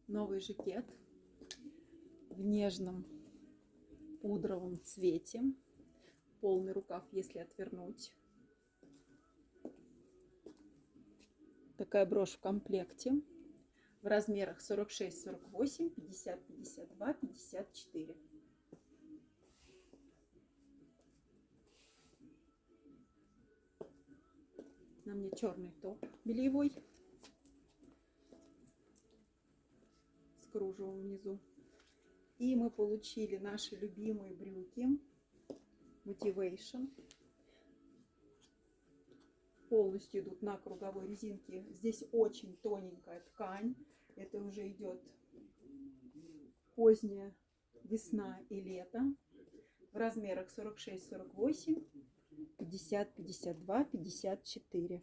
Новый жакет в нежном пудровом цвете. Полный рукав, если отвернуть. Такая брошь в комплекте. В размерах 46, 48, 50, 52, 54. На мне черный топ бельевой с кружевом внизу. И мы получили наши любимые брюки Motivation. Полностью идут на круговой резинке. Здесь очень тоненькая ткань. Это уже идет поздняя весна и лето. В размерах 46, 48, 50, 52, 54.